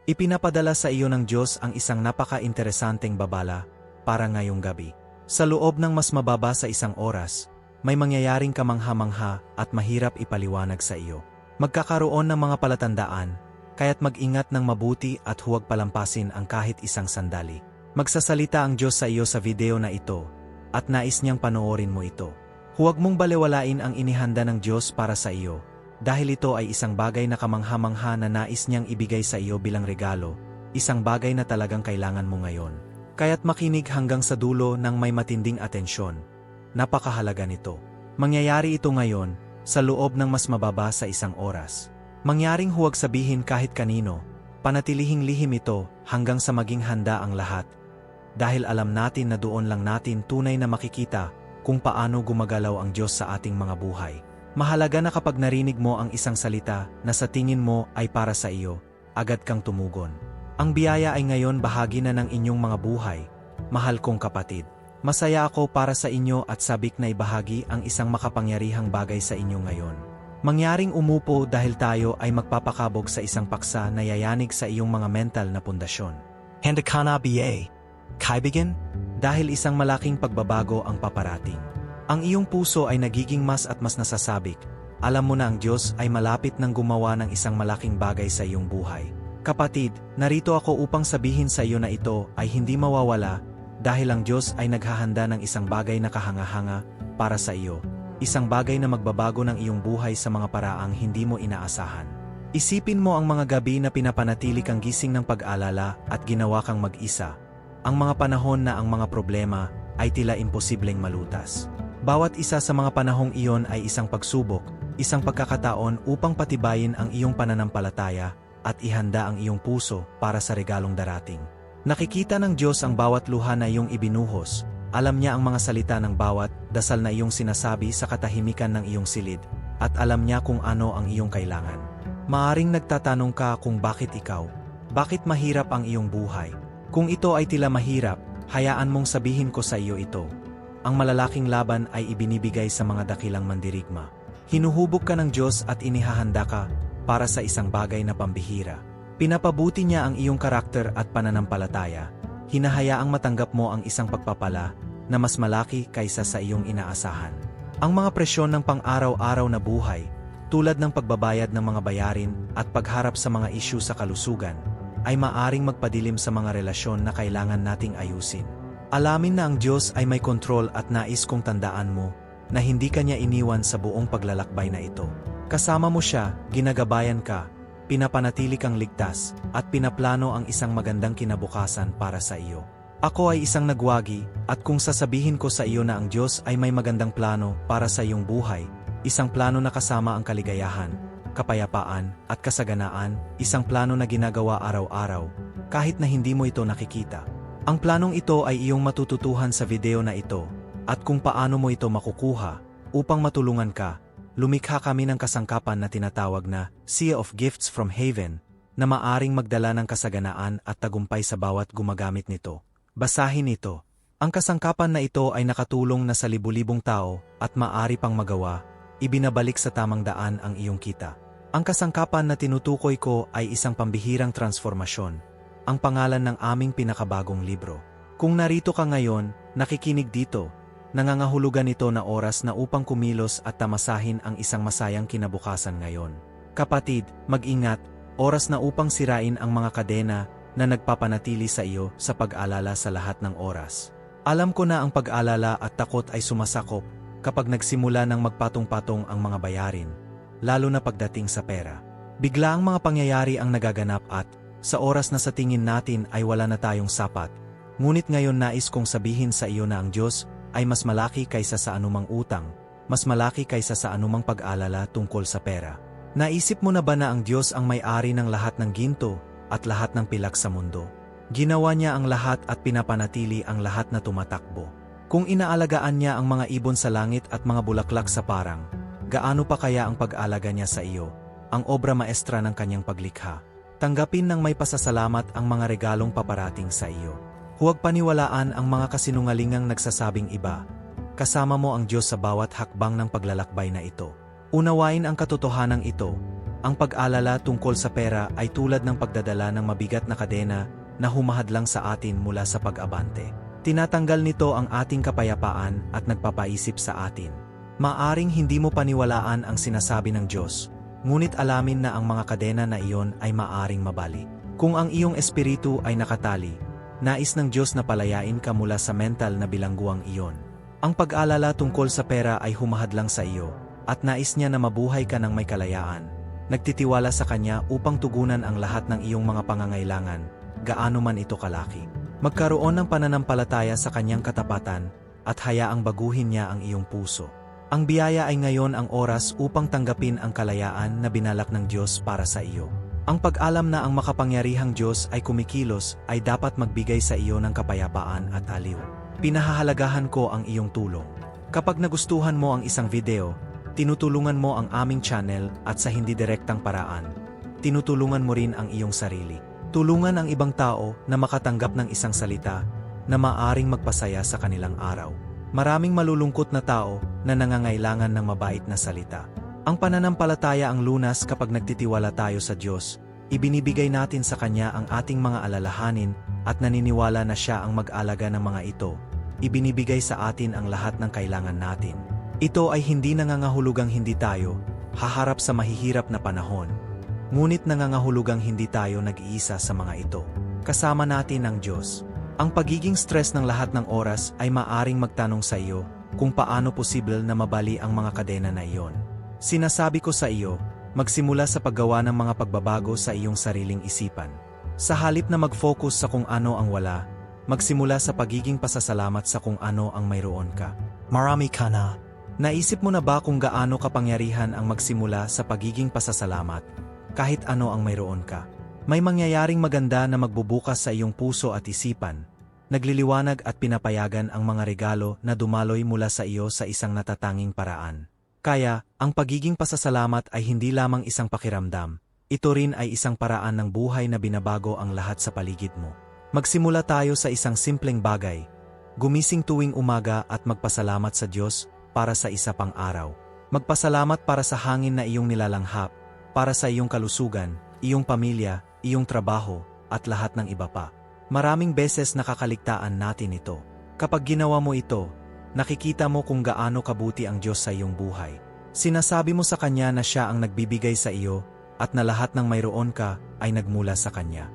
Ipinapadala sa iyo ng Diyos ang isang napaka-interesanteng babala para ngayong gabi. Sa loob ng mas mababa sa isang oras, may mangyayaring kamangha-mangha at mahirap ipaliwanag sa iyo. Magkakaroon ng mga palatandaan, kaya't mag-ingat ng mabuti at huwag palampasin ang kahit isang sandali. Magsasalita ang Diyos sa iyo sa video na ito, at nais niyang panoorin mo ito. Huwag mong balewalain ang inihanda ng Diyos para sa iyo, dahil ito ay isang bagay na kamangha-mangha na nais niyang ibigay sa iyo bilang regalo, isang bagay na talagang kailangan mo ngayon. Kaya't makinig hanggang sa dulo ng may matinding atensyon. Napakahalaga nito. Mangyayari ito ngayon, sa loob ng mas mababa sa isang oras. Mangyaring huwag sabihin kahit kanino, panatilihing lihim ito hanggang sa maging handa ang lahat. Dahil alam natin na doon lang natin tunay na makikita kung paano gumagalaw ang Diyos sa ating mga buhay. Mahalaga na kapag narinig mo ang isang salita na sa tingin mo ay para sa iyo, agad kang tumugon. Ang biyaya ay ngayon bahagi na ng inyong mga buhay, mahal kong kapatid. Masaya ako para sa inyo at sabik na ibahagi ang isang makapangyarihang bagay sa inyo ngayon. Mangyaring umupo dahil tayo ay magpapakabog sa isang paksa na yayanig sa iyong mga mental na pundasyon. Handa ka na ba? Kaibigan? Dahil isang malaking pagbabago ang paparating. Ang iyong puso ay nagiging mas at mas nasasabik. Alam mo na ang Diyos ay malapit nang gumawa ng isang malaking bagay sa iyong buhay. Kapatid, narito ako upang sabihin sa iyo na ito ay hindi mawawala dahil ang Diyos ay naghahanda ng isang bagay na kahanga-hanga para sa iyo. Isang bagay na magbabago ng iyong buhay sa mga paraang hindi mo inaasahan. Isipin mo ang mga gabi na pinapanatili kang gising ng pag-alala at ginawa kang mag-isa. Ang mga panahon na ang mga problema ay tila imposibleng malutas. Bawat isa sa mga panahong iyon ay isang pagsubok, isang pagkakataon upang patibayin ang iyong pananampalataya at ihanda ang iyong puso para sa regalong darating. Nakikita ng Diyos ang bawat luha na iyong ibinuhos, alam niya ang mga salita ng bawat dasal na iyong sinasabi sa katahimikan ng iyong silid, at alam niya kung ano ang iyong kailangan. Maaring nagtatanong ka kung bakit ikaw, bakit mahirap ang iyong buhay. Kung ito ay tila mahirap, hayaan mong sabihin ko sa iyo ito. Ang malalaking laban ay ibinibigay sa mga dakilang mandirigma. Hinuhubog ka ng Diyos at inihahanda ka para sa isang bagay na pambihira. Pinapabuti niya ang iyong karakter at pananampalataya. Hinahayaang matanggap mo ang isang pagpapala na mas malaki kaysa sa iyong inaasahan. Ang mga presyon ng pang-araw-araw na buhay, tulad ng pagbabayad ng mga bayarin at pagharap sa mga isyu sa kalusugan, ay maaring magpadilim sa mga relasyon na kailangan nating ayusin. Alamin na ang Diyos ay may kontrol at nais kong tandaan mo na hindi ka niya iniwan sa buong paglalakbay na ito. Kasama mo siya, ginagabayan ka, pinapanatili kang ligtas, at pinaplano ang isang magandang kinabukasan para sa iyo. Ako ay isang nagwagi, at kung sasabihin ko sa iyo na ang Diyos ay may magandang plano para sa iyong buhay, isang plano na kasama ang kaligayahan, kapayapaan, at kasaganaan, isang plano na ginagawa araw-araw, kahit na hindi mo ito nakikita. Ang planong ito ay iyong matututuhan sa video na ito, at kung paano mo ito makukuha, upang matulungan ka, lumikha kami ng kasangkapan na tinatawag na Sea of Gifts from Heaven, na maaring magdala ng kasaganaan at tagumpay sa bawat gumagamit nito. Basahin ito. Ang kasangkapan na ito ay nakatulong na sa libu-libong tao at maaari pang magawa, ibinabalik sa tamang daan ang iyong kita. Ang kasangkapan na tinutukoy ko ay isang pambihirang transformasyon, ang pangalan ng aming pinakabagong libro. Kung narito ka ngayon, nakikinig dito, nangangahulugan ito na oras na upang kumilos at tamasahin ang isang masayang kinabukasan ngayon. Kapatid, mag-ingat, oras na upang sirain ang mga kadena na nagpapanatili sa iyo sa pag-alala sa lahat ng oras. Alam ko na ang pag-alala at takot ay sumasakop kapag nagsimula ng magpatong-patong ang mga bayarin, lalo na pagdating sa pera. Bigla ang mga pangyayari ang nagaganap at, sa oras na sa tingin natin ay wala na tayong sapat, ngunit ngayon nais kong sabihin sa iyo na ang Diyos ay mas malaki kaysa sa anumang utang, mas malaki kaysa sa anumang pag-alala tungkol sa pera. Naisip mo na ba na ang Diyos ang may-ari ng lahat ng ginto at lahat ng pilak sa mundo? Ginawa niya ang lahat at pinapanatili ang lahat na tumatakbo. Kung inaalagaan niya ang mga ibon sa langit at mga bulaklak sa parang, gaano pa kaya ang pag-alaga niya sa iyo, ang obra maestra ng kanyang paglikha? Tanggapin ng may pasasalamat ang mga regalong paparating sa iyo. Huwag paniwalaan ang mga kasinungalingang nagsasabing iba. Kasama mo ang Diyos sa bawat hakbang ng paglalakbay na ito. Unawain ang katotohanan ito. Ang pag-alala tungkol sa pera ay tulad ng pagdadala ng mabigat na kadena na humahadlang sa atin mula sa pag-abante. Tinatanggal nito ang ating kapayapaan at nagpapaisip sa atin. Maaring hindi mo paniwalaan ang sinasabi ng Diyos, ngunit alamin na ang mga kadena na iyon ay maaring mabali. Kung ang iyong espiritu ay nakatali, nais ng Diyos na palayain ka mula sa mental na bilangguang iyon. Ang pag-alala tungkol sa pera ay humahadlang sa iyo, at nais niya na mabuhay ka ng may kalayaan. Nagtitiwala sa Kanya upang tugunan ang lahat ng iyong mga pangangailangan, gaano man ito kalaki. Magkaroon ng pananampalataya sa Kanyang katapatan, at hayaang baguhin niya ang iyong puso. Ang biyaya ay ngayon ang oras upang tanggapin ang kalayaan na binalak ng Diyos para sa iyo. Ang pag-alam na ang makapangyarihang Diyos ay kumikilos ay dapat magbigay sa iyo ng kapayapaan at aliw. Pinahahalagahan ko ang iyong tulong. Kapag nagustuhan mo ang isang video, tinutulungan mo ang aming channel at sa hindi direktang paraan, tinutulungan mo rin ang iyong sarili. Tulungan ang ibang tao na makatanggap ng isang salita na maaring magpasaya sa kanilang araw. Maraming malulungkot na tao na nangangailangan ng mabait na salita. Ang pananampalataya ang lunas kapag nagtitiwala tayo sa Diyos. Ibinibigay natin sa Kanya ang ating mga alalahanin at naniniwala na Siya ang mag-alaga ng mga ito. Ibinibigay sa atin ang lahat ng kailangan natin. Ito ay hindi nangangahulugang hindi tayo haharap sa mahihirap na panahon. Ngunit nangangahulugang hindi tayo nag-iisa sa mga ito. Kasama natin ang Diyos. Ang pagiging stress ng lahat ng oras ay maaring magtanong sa iyo kung paano posible na mabali ang mga kadena na iyon. Sinasabi ko sa iyo, magsimula sa paggawa ng mga pagbabago sa iyong sariling isipan. Sa halip na mag-focus sa kung ano ang wala, magsimula sa pagiging pasasalamat sa kung ano ang mayroon ka. Marami ka na. Naisip mo na ba kung gaano kapangyarihan ang magsimula sa pagiging pasasalamat, kahit ano ang mayroon ka? May mangyayaring maganda na magbubukas sa iyong puso at isipan, nagliliwanag at pinapayagan ang mga regalo na dumaloy mula sa iyo sa isang natatanging paraan. Kaya, ang pagiging pasasalamat ay hindi lamang isang pakiramdam, ito rin ay isang paraan ng buhay na binabago ang lahat sa paligid mo. Magsimula tayo sa isang simpleng bagay, gumising tuwing umaga at magpasalamat sa Diyos para sa isa pang araw. Magpasalamat para sa hangin na iyong nilalanghap, para sa iyong kalusugan, iyong pamilya, iyong trabaho, at lahat ng iba pa. Maraming beses nakakaligtaan natin ito. Kapag ginawa mo ito, nakikita mo kung gaano kabuti ang Diyos sa iyong buhay. Sinasabi mo sa Kanya na Siya ang nagbibigay sa iyo, at na lahat ng mayroon ka ay nagmula sa Kanya.